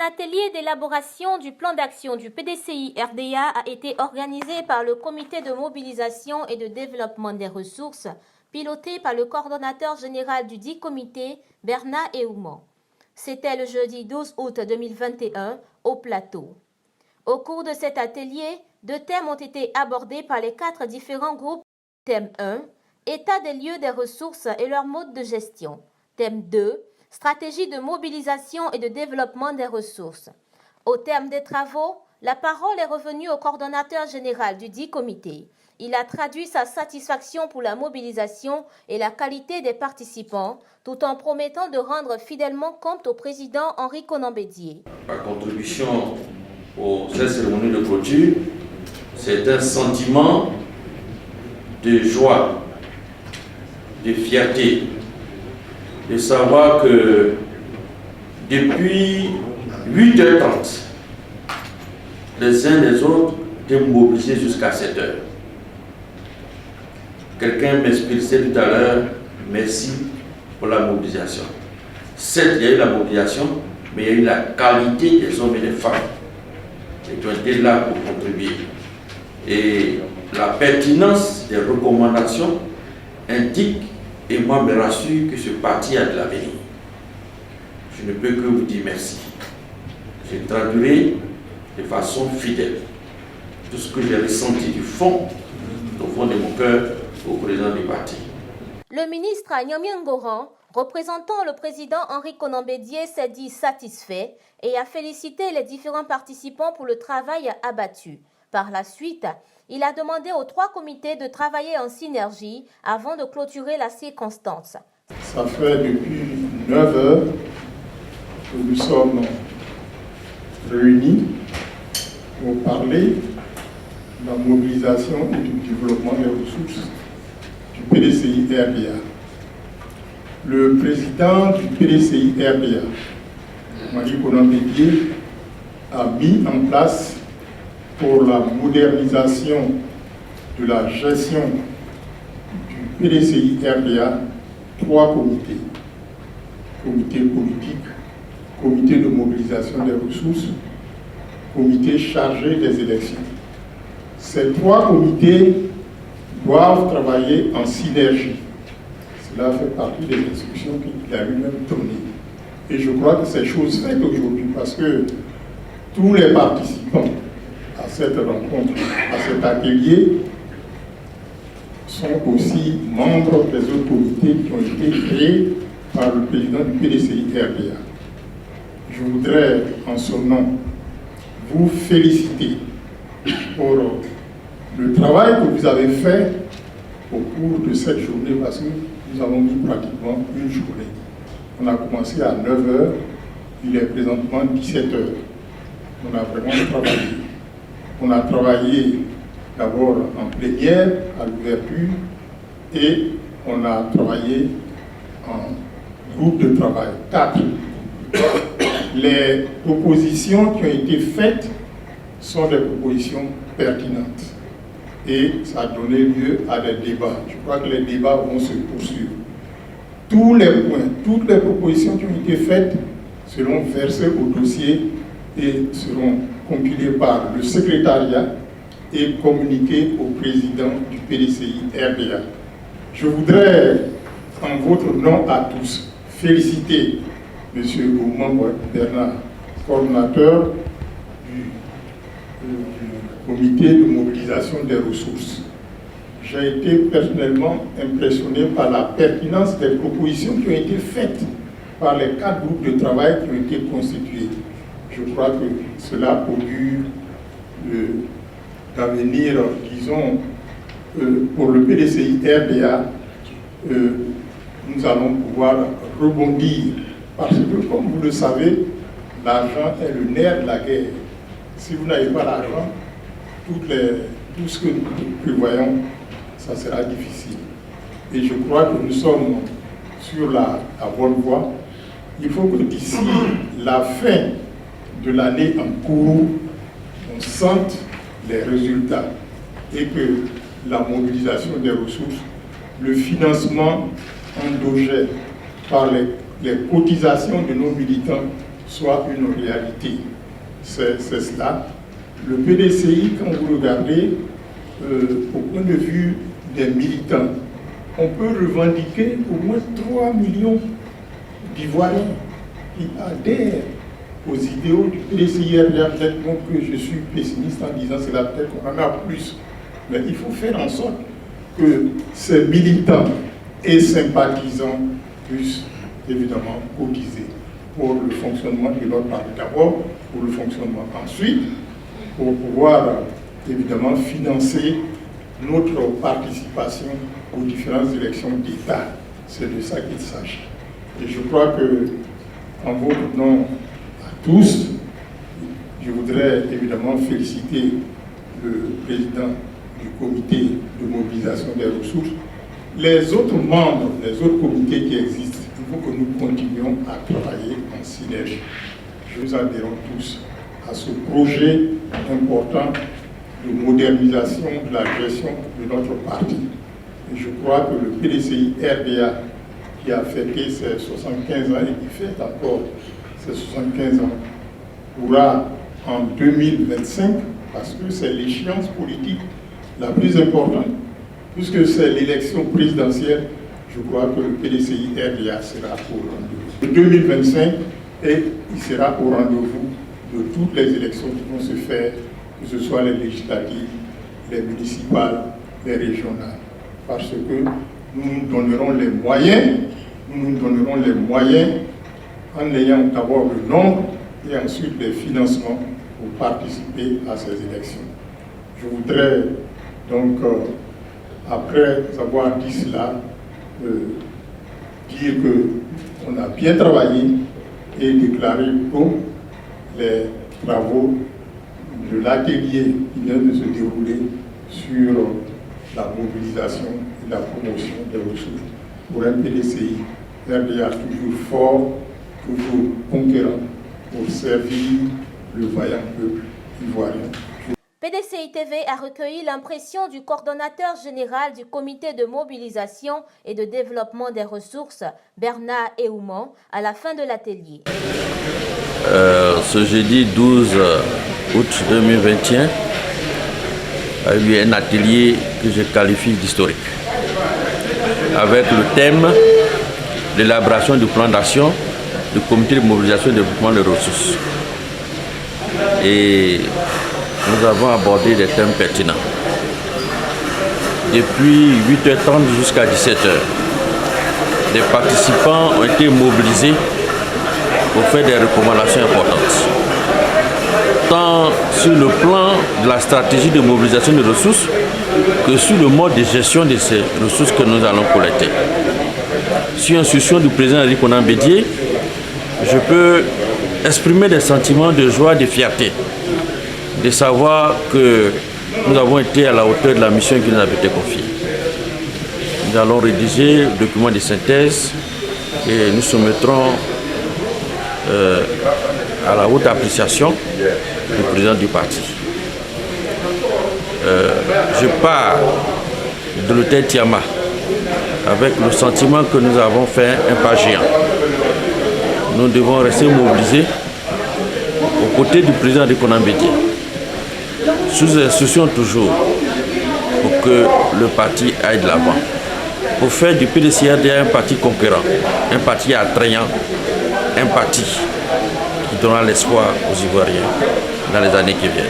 Un atelier d'élaboration du plan d'action du PDCI RDA a été organisé par le Comité de mobilisation et de développement des ressources, piloté par le coordonnateur général du dit comité, Bernard Eoumon. C'était le jeudi 12 août 2021 au Plateau. Au cours de cet atelier, 2 thèmes ont été abordés par les 4 différents groupes. Thème 1, état des lieux des ressources et leur mode de gestion. Thème 2, stratégie de mobilisation et de développement des ressources. Au terme des travaux, la parole est revenue au coordonnateur général du dit comité. Il a traduit sa satisfaction pour la mobilisation et la qualité des participants, tout en promettant de rendre fidèlement compte au président Henri Konan Bédié. La contribution aux cérémonies de clôture, c'est un sentiment de joie, de fierté, de savoir que depuis 8h30, les uns les autres étaient mobilisés jusqu'à 7h. Quelqu'un m'expliquait tout à l'heure, merci pour la mobilisation. Certes, il y a eu la mobilisation, mais il y a eu la qualité des hommes et des femmes qui ont été là pour contribuer. Et la pertinence des recommandations indique, et moi me rassure, que ce parti a de l'avenir. Je ne peux que vous dire merci. Je traduirai de façon fidèle tout ce que j'ai ressenti du fond de mon cœur au président du parti. Le ministre Agnomi Ngoran, représentant le président Henri Konan Bédié, s'est dit satisfait et a félicité les différents participants pour le travail abattu. Par la suite, il a demandé aux 3 comités de travailler en synergie avant de clôturer la circonstance. Ça fait depuis 9 heures que nous sommes réunis pour parler de la mobilisation et du développement des ressources du PDCI RDA. Le président du PDCI RDA, Henri Konan Bédié, a mis en place pour la modernisation de la gestion du PDCI RDA 3 comités. Comité politique, comité de mobilisation des ressources, comité chargé des élections. Ces 3 comités doivent travailler en synergie. Cela fait partie des instructions qu'il a lui-même données. Et je crois que c'est chose faite aujourd'hui parce que tous les participants à cette rencontre, à cet atelier, sont aussi membres des autres comités qui ont été créés par le président du PDCI RDA. Je voudrais, en son nom, vous féliciter pour le travail que vous avez fait au cours de cette journée, parce que nous avons mis pratiquement une journée. On a commencé à 9h, il est présentement 17h. On a vraiment travaillé. On a travaillé d'abord en plénière, à l'ouverture, et on a travaillé en groupe de travail, 4. Les propositions qui ont été faites sont des propositions pertinentes. Et ça a donné lieu à des débats. Je crois que les débats vont se poursuivre. Tous les points, toutes les propositions qui ont été faites seront versées au dossier et seront compilées par le secrétariat et communiquées au président du PDCI RDA. Je voudrais, en votre nom à tous, féliciter M. Eoumon Bernard, coordonnateur du comité de mobilisation des ressources. J'ai été personnellement impressionné par la pertinence des propositions qui ont été faites par les 4 groupes de travail qui ont été constitués. Je crois que cela augure d'avenir, disons, pour le PDCI RDA, nous allons pouvoir rebondir. Parce que, comme vous le savez, l'argent est le nerf de la guerre. Si vous n'avez pas l'argent, tout ce que nous prévoyons, ça sera difficile. Et je crois que nous sommes sur la bonne voie. Il faut que d'ici la fin de l'année en cours, on sente les résultats et que la mobilisation des ressources, le financement endogène par les cotisations de nos militants soit une réalité. C'est cela. Le PDCI, quand vous regardez, au point de vue des militants, on peut revendiquer au moins 3 millions d'Ivoiriens qui adhèrent aux idéaux du PDCI RDA. Peut-être que je suis pessimiste en disant cela, peut-être qu'on en a plus. Mais il faut faire en sorte que ces militants et sympathisants puissent évidemment cotiser pour le fonctionnement de notre parti. D'abord, pour le fonctionnement. Ensuite, pour pouvoir évidemment financer notre participation aux différentes élections d'État. C'est de ça qu'il s'agit. Et je crois que, en votre nom à tous, je voudrais évidemment féliciter le président du comité de mobilisation des ressources. Les autres membres, les autres comités qui existent, il faut que nous continuions à travailler en synergie. Je vous adhérons tous à ce projet important de modernisation de la gestion de notre parti. Et je crois que le PDCI RDA, qui a fêté ses 75 ans et qui fête encore ses 75 ans, pourra en 2025, parce que c'est l'échéance politique la plus importante, puisque c'est l'élection présidentielle, je crois que le PDCI RDA sera au rendez-vous. 2025, et il sera au rendez-vous de toutes les élections qui vont se faire, que ce soit les législatives, les municipales, les régionales. Parce que nous nous donnerons les moyens, en ayant d'abord le nombre et ensuite les financements pour participer à ces élections. Je voudrais donc, après avoir dit cela, dire qu'on a bien travaillé et déclarer comme les travaux de l'atelier qui vient de se dérouler sur la mobilisation et la promotion des ressources pour un PDCI RDA toujours fort, toujours conquérant pour servir le vaillant peuple ivoirien. PDCI TV a recueilli l'impression du coordonnateur général du comité de mobilisation et de développement des ressources, Bernard Eoumon, à la fin de l'atelier. Ce jeudi 12 août 2021 a eu un atelier que je qualifie d'historique, avec le thème de l'élaboration du plan d'action du comité de mobilisation et de développement des ressources. Et nous avons abordé des thèmes pertinents. Depuis 8h30 jusqu'à 17h, les participants ont été mobilisés pour faire des recommandations importantes, tant sur le plan de la stratégie de mobilisation des ressources que sur le mode de gestion de ces ressources que nous allons collecter. Sur l'instruction du président Henri Konan Bédié, je peux exprimer des sentiments de joie et de fierté, de savoir que nous avons été à la hauteur de la mission qui nous a été confiée. Nous allons rédiger le document de synthèse et nous soumettrons à la haute appréciation du président du parti. Je pars de l'hôtel Tiama avec le sentiment que nous avons fait un pas géant. Nous devons rester mobilisés aux côtés du président de Konan Bédié, sous instruction toujours, pour que le parti aille de l'avant, pour faire du PDCI RDA un parti conquérant, un parti attrayant, un parti qui donnera l'espoir aux Ivoiriens dans les années qui viennent.